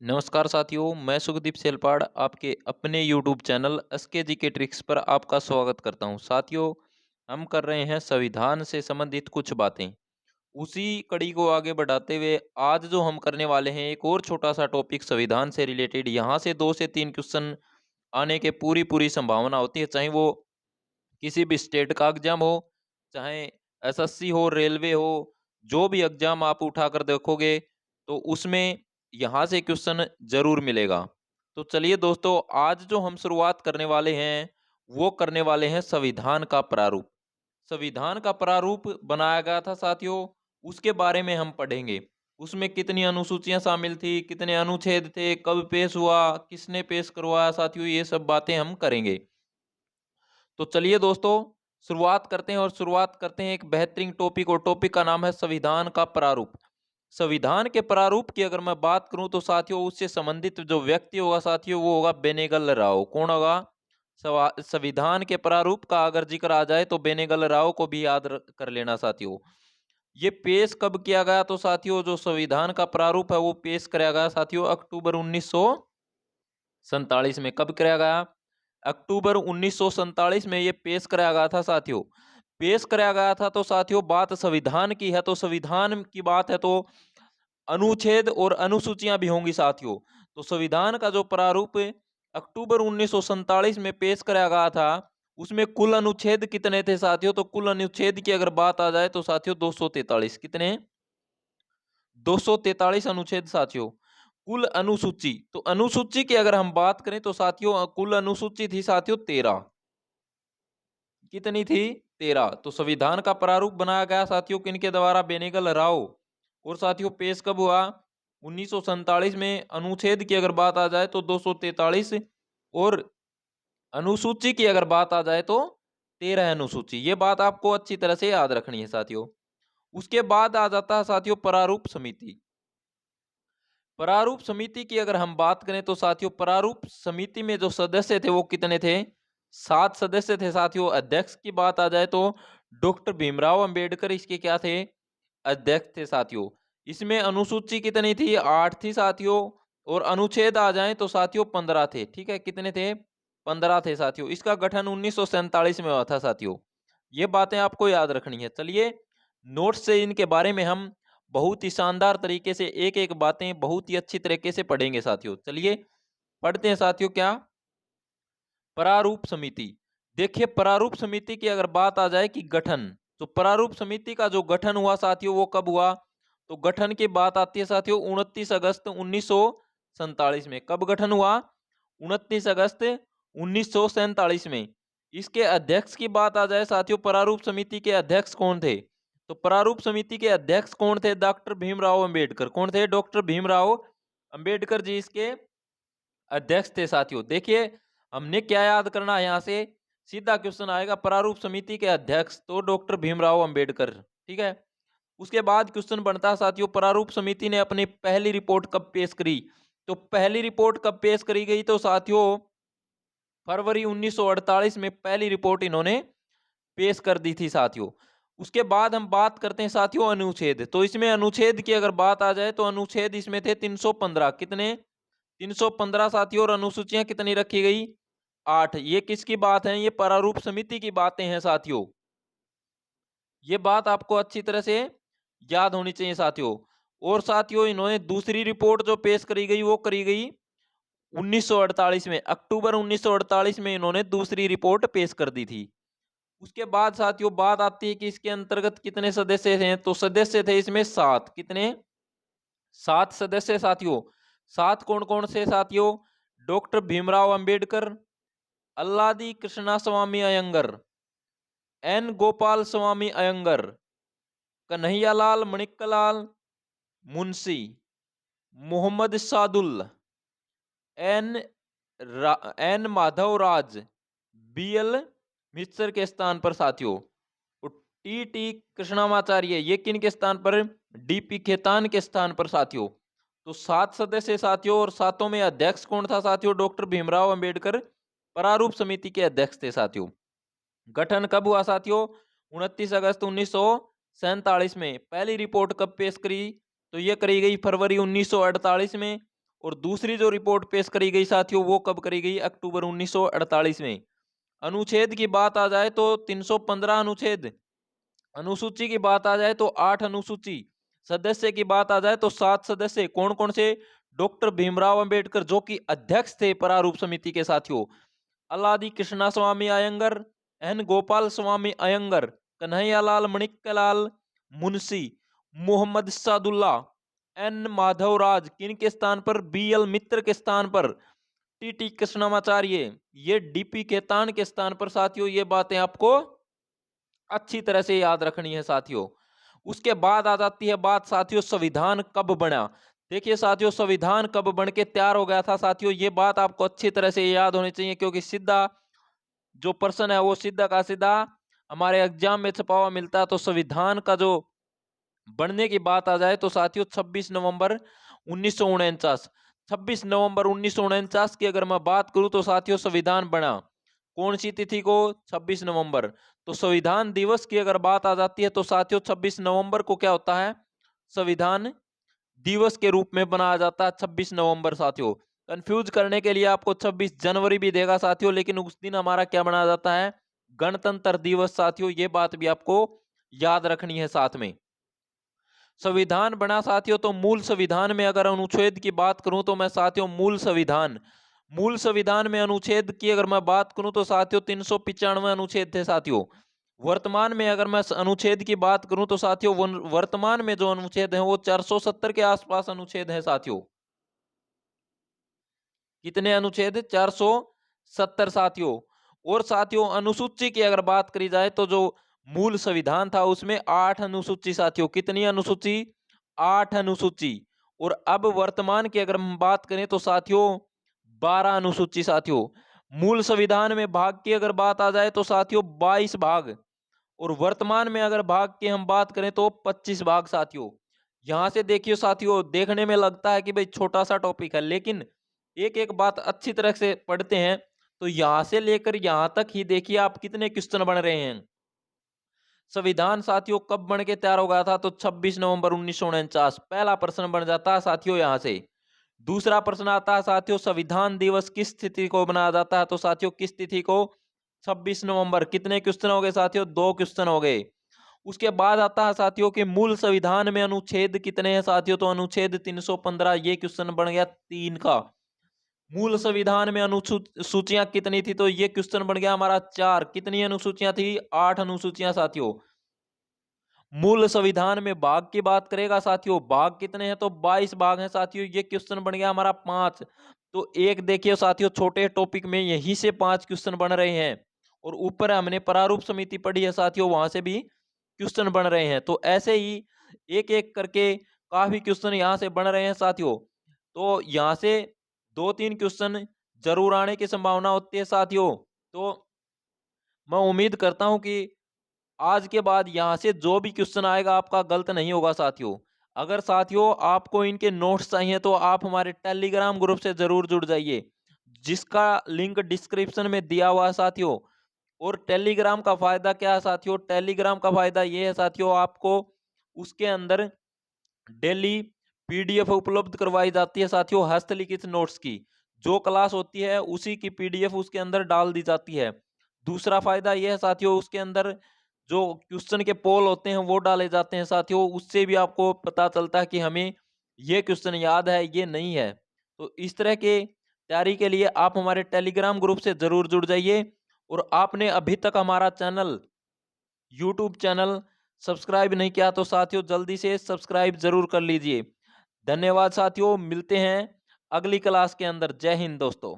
नमस्कार साथियों, मैं सुखदीप सेलपाड़ आपके अपने YouTube चैनल एसके जी के ट्रिक्स पर आपका स्वागत करता हूं। साथियों, हम कर रहे हैं संविधान से संबंधित कुछ बातें। उसी कड़ी को आगे बढ़ाते हुए आज जो हम करने वाले हैं एक और छोटा सा टॉपिक संविधान से रिलेटेड। यहाँ से 2 से 3 क्वेश्चन आने के पूरी पूरी संभावना होती है, चाहे वो किसी भी स्टेट का एग्जाम हो, चाहे एसएससी हो, रेलवे हो, जो भी एग्जाम आप उठाकर देखोगे तो उसमें यहाँ से क्वेश्चन जरूर मिलेगा। तो चलिए दोस्तों, आज जो हम शुरुआत करने वाले हैं वो करने वाले हैं संविधान का प्रारूप। संविधान का प्रारूप बनाया गया था साथियों, उसके बारे में हम पढ़ेंगे। उसमें कितनी अनुसूचियां शामिल थी, कितने अनुच्छेद थे, कब पेश हुआ, किसने पेश करवाया, साथियों ये सब बातें हम करेंगे। तो चलिए दोस्तों, शुरुआत करते हैं और शुरुआत करते हैं एक बेहतरीन टॉपिक, और टॉपिक का नाम है संविधान का प्रारूप। संविधान के प्रारूप की अगर मैं बात करूं तो साथियों उससे संबंधित जो व्यक्ति होगा साथियों वो होगा बेनेगल राव। कौन होगा? संविधान के प्रारूप का अगर जिक्र आ जाए तो बेनेगल राव को भी याद कर लेना साथियों। ये पेश कब किया गया? तो साथियों जो संविधान का प्रारूप है वो पेश किया गया साथियों अक्टूबर 1947 में। कब किया गया? अक्टूबर 1947 में ये पेश कराया गया था साथियों। पेश कराया गया था तो साथियों बात संविधान की है, तो संविधान की बात है तो अनुच्छेद और अनुसूचियां भी होंगी साथियों। तो संविधान का जो प्रारूप अक्टूबर 1947 में पेश कराया गया था उसमें कुल अनुच्छेद कितने थे साथियों? तो कुल अनुच्छेद की अगर बात आ जाए तो साथियों 243। कितने? 243 अनुच्छेद साथियों। कुल अनुसूची, तो अनुसूची की अगर हम बात करें तो साथियों कुल अनुसूची थी साथियों 13। कितनी थी? 13। तो संविधान का प्रारूप बनाया गया साथियों किनके द्वारा? बेनेगल राव। और साथियों पेश कब हुआ? 1947 में। अनुच्छेद की अगर बात आ जाए तो 243, और अनुसूची की अगर बात आ जाए तो 13 अनुसूची। ये बात आपको अच्छी तरह से याद रखनी है साथियों। उसके बाद आ जाता है साथियों प्रारूप समिति। प्रारूप समिति की अगर हम बात करें तो साथियों प्रारूप समिति में जो सदस्य थे वो कितने थे? 7 सदस्य थे साथियों। अध्यक्ष की बात आ जाए तो डॉक्टर भीमराव अंबेडकर इसके क्या थे? अध्यक्ष थे साथियों। इसमें अनुसूची कितनी थी? 8 थी साथियों। और अनुच्छेद आ जाए तो साथियों 15 थे। ठीक है, कितने थे? 15 थे साथियों। इसका गठन 1947 में हुआ था साथियों। ये बातें आपको याद रखनी है। चलिए, नोट्स से इनके बारे में हम बहुत ही शानदार तरीके से एक एक बातें बहुत ही अच्छी तरीके से पढ़ेंगे साथियों। चलिए पढ़ते हैं साथियों। क्या? प्रारूप समिति। देखिए, प्रारूप समिति की अगर बात आ जाए कि गठन, तो प्रारूप समिति का जो गठन हुआ साथियों वो कब हुआ? तो गठन की बात आती है साथियों 29 अगस्त 1947 में। कब गठन हुआ? 29 अगस्त 1947 में। इसके अध्यक्ष की बात आ जाए साथियों, प्रारूप समिति के अध्यक्ष कौन थे? तो प्रारूप समिति के अध्यक्ष कौन थे? डॉक्टर भीमराव अंबेडकर। कौन थे? डॉक्टर भीमराव अंबेडकर जी इसके अध्यक्ष थे साथियों। देखिए, हमने क्या याद करना है यहाँ से? सीधा क्वेश्चन आएगा, प्रारूप समिति के अध्यक्ष तो डॉक्टर भीमराव अंबेडकर। ठीक है। उसके बाद क्वेश्चन बनता है साथियों, प्रारूप समिति ने अपनी पहली रिपोर्ट कब पेश करी? तो पहली रिपोर्ट कब पेश करी गई? तो साथियों फरवरी 1948 में पहली रिपोर्ट इन्होंने पेश कर दी थी साथियों। उसके बाद हम बात करते हैं साथियों अनुच्छेद। तो इसमें अनुच्छेद की अगर बात आ जाए तो अनुच्छेद इसमें थे 315। कितने? 315 साथियों। और अनुसूचियां कितनी रखी गई? 8। ये किसकी बात है? ये प्रारूप समिति की बातें हैं साथियों। ये बात आपको अच्छी तरह से याद होनी चाहिए साथियों। और साथियों इन्होंने दूसरी रिपोर्ट जो पेश करी गई वो करी गई 1948 में। अक्टूबर 1948 में इन्होंने दूसरी रिपोर्ट पेश कर दी थी। उसके बाद साथियों बात आती है कि इसके अंतर्गत कितने सदस्य थे? तो सदस्य थे इसमें 7। कितने? 7 सदस्य साथियों। 7 कौन कौन से साथियों? Doctor Bhimrao Ambedkar, Alladi Krishna Swami Ayyangar, N Gopal Swami Ayyangar, Kanhaiyalal Manikkalal Munshi, Mohammad Sadul, N N Madhavraj, B L Mishra के स्थान पर साथियों। टी टी कृष्णामाचार्य ये किन के स्थान पर? डीपी खेतान के स्थान पर साथियों। तो 7 सदस्य साथियों, और सातों में अध्यक्ष कौन था साथियों? डॉक्टर भीमराव अंबेडकर प्रारूप समिति के अध्यक्ष थे साथियों। गठन कब हुआ साथियों? 29 अगस्त 1947 में। पहली रिपोर्ट कब पेश करी? तो ये करी गई फरवरी 1948 में। और दूसरी जो रिपोर्ट पेश करी गई साथियों वो कब करी गई, अक्टूबर 1948 में। अनुच्छेद की बात आ जाए तो 315 अनुच्छेद, अनुसूची की बात आ जाए तो 8 अनुसूची, सदस्य की बात आ जाए तो 7 सदस्य। कौन कौन से, डॉक्टर भीमराव अंबेडकर जो कि अध्यक्ष थे प्रारूप समिति के साथियों, अल्लादी कृष्णा स्वामी अयंगर, एन गोपाल स्वामी अयंगर, कन्हैयालाल मणिक्कलाल मुंशी, मोहम्मद सादुल्ला, एन माधवराज किन के स्थान पर, बी एल मित्र के स्थान पर, टी टी कृष्णमाचार्य, ये डीपी केतान के स्थान पर। साथियों ये बातें आपको अच्छी तरह से याद रखनी है साथियों। उसके बाद आ जाती है बात साथियों संविधान कब बना। देखिए साथियों संविधान कब बन के तैयार हो गया था साथियों, ये बात आपको अच्छी तरह से याद होनी चाहिए, क्योंकि सीधा जो प्रश्न है वो सीधा का सीधा हमारे एग्जाम में छपा हुआ मिलता है। तो संविधान का जो बनने की बात आ जाए तो साथियों 26 नवंबर 1949, 26 नवंबर 1949 की अगर मैं बात करूं तो साथियों संविधान बना कौन सी तिथि को, 26 नवंबर। तो संविधान दिवस की अगर बात आ जाती है तो साथियों 26 नवंबर को क्या होता है, संविधान दिवस के रूप में बनाया जाता है 26 नवंबर साथियों। कंफ्यूज करने के लिए आपको 26 जनवरी भी देगा साथियों, लेकिन उस दिन हमारा क्या बनाया जाता है, गणतंत्र दिवस साथियों। ये बात भी आपको याद रखनी है साथ में। संविधान बना साथियों तो मूल संविधान में अगर अनुच्छेद की बात करूं तो मैं साथियों मूल संविधान में अनुच्छेद की अगर मैं बात करूं तो साथियों 395 अनुच्छेद थे साथियों। वर्तमान में अगर मैं अनुच्छेद की बात करूं तो साथियों वर्तमान में जो अनुच्छेद है वो 470 के आसपास अनुच्छेद है साथियों। कितने अनुच्छेद, 470 साथियों। और साथियों अनुसूची की अगर बात करी जाए तो जो मूल संविधान था उसमें 8 अनुसूची साथियों। कितनी अनुसूची, 8 अनुसूची। और अब वर्तमान की अगर हम बात करें तो साथियों 12 अनुसूची साथियों। मूल संविधान में भाग की अगर बात आ जाए तो साथियों 22 भाग, और वर्तमान में अगर भाग की हम बात करें तो 25 भाग साथियों। यहां से देखिए साथियों देखने में लगता है कि भाई छोटा सा टॉपिक है, लेकिन एक एक बात अच्छी तरह से पढ़ते हैं तो यहां से लेकर यहां तक ही देखिए आप कितने क्वेश्चन बन रहे हैं। संविधान साथियों कब बन के तैयार हो गया था, तो 26 नवंबर 1949 पहला प्रश्न बन जाता है साथियों यहां से। दूसरा प्रश्न आता है साथियों संविधान दिवस किस तिथि को मनाया जाता है, तो साथियों किस तिथि को, 26 नवंबर। कितने क्वेश्चन हो गए साथियों, 2 क्वेश्चन हो गए। उसके बाद आता है साथियों कि मूल संविधान में अनुच्छेद कितने हैं साथियों, तो अनुच्छेद 315, ये क्वेश्चन बन गया 3 का। मूल संविधान में अनुसूचियां कितनी थी, तो ये क्वेश्चन बन गया हमारा 4। कितनी अनुसूचियां थी, 8 अनुसूचियां साथियों। मूल संविधान में भाग की बात करेगा साथियों, भाग कितने हैं, तो 22 भाग हैं साथियों। ये क्वेश्चन बन गया हमारा 5। तो एक देखिए साथियों छोटे टॉपिक में यहीं से 5 क्वेश्चन बन रहे हैं, और ऊपर हमने प्रारूप समिति पढ़ी है साथियों, वहां से भी क्वेश्चन बन रहे हैं। तो ऐसे ही एक एक करके काफी क्वेश्चन यहाँ से बन रहे हैं साथियों। तो यहाँ से 2-3 क्वेश्चन जरूर आने की संभावना होती है साथियों। तो मैं उम्मीद करता हूं कि आज के बाद यहाँ से जो भी क्वेश्चन आएगा आपका गलत नहीं होगा साथियों। अगर साथियों आपको इनके नोट्स चाहिए तो आप हमारे टेलीग्राम ग्रुप से जरूर जुड़ जाइए, जिसका लिंक डिस्क्रिप्शन में दिया हुआ है साथियों। और टेलीग्राम का फायदा क्या है साथियों, टेलीग्राम का फायदा ये है साथियों आपको उसके अंदर डेली पीडीएफ उपलब्ध करवाई जाती है साथियों, हस्तलिखित नोट्स की। जो क्लास होती है उसी की पीडीएफ उसके अंदर डाल दी जाती है। दूसरा फायदा यह है साथियों उसके अंदर जो क्वेश्चन के पोल होते हैं वो डाले जाते हैं साथियों, उससे भी आपको पता चलता है कि हमें ये क्वेश्चन याद है ये नहीं है। तो इस तरह के तैयारी के लिए आप हमारे टेलीग्राम ग्रुप से जरूर जुड़ जाइए। और आपने अभी तक हमारा चैनल यूट्यूब चैनल सब्सक्राइब नहीं किया तो साथियों जल्दी से सब्सक्राइब जरूर कर लीजिए। धन्यवाद साथियों, मिलते हैं अगली क्लास के अंदर। जय हिंद दोस्तों।